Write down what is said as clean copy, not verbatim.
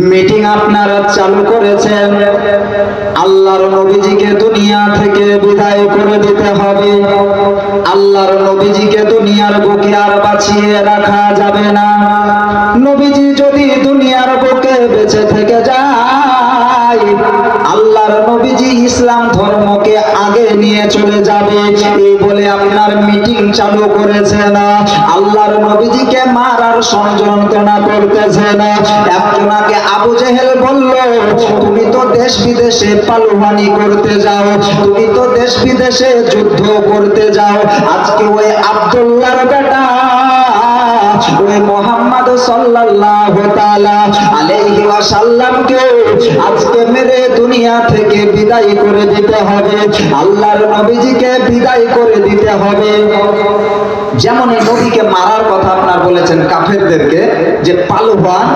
Meeting আপনারা চালু করেছেন, আল্লাহর নবীজিকে দুনিয়া থেকে বিদায় করে দিতে হবে। আল্লাহর নবীজিকে দুনিয়ার বুকে আর বাঁচিয়ে রাখা যাবে না। নবীজি যদি দুনিয়ার বুকে বেঁচে থেকে যায়, আল্লাহর নবীজি ইসলাম ধর্মকে আগে নিয়ে চলে যাবে। এই বলে আপনার মিটিং চালু করেছে না, আল্লাহর নবীজিকে মারার ষড়যন্ত্র করতেছে না। একজনকে আবু জেহেল বলল, তুমি তো দেশ বিদেশে পালোয়ানি করতে যাও, তুমি তো দেশ বিদেশে যুদ্ধ করতে যাও, আজকে ওই আব্দুল্লাহর বেটা ওই মুহাম্মদ সাল্লাল্লাহু তাআলা আলাইহি ওয়াসাল্লামকে আজকে মেরে দুনিয়া থেকে বিদায় করে দিতে হবে, আল্লাহর নবীজিকে বিদায় করে দিতে হবে। যেমন এই নবীকে মারার কথা আপনার বলেছেন কাফেরদেরকে যে পালোয়ান,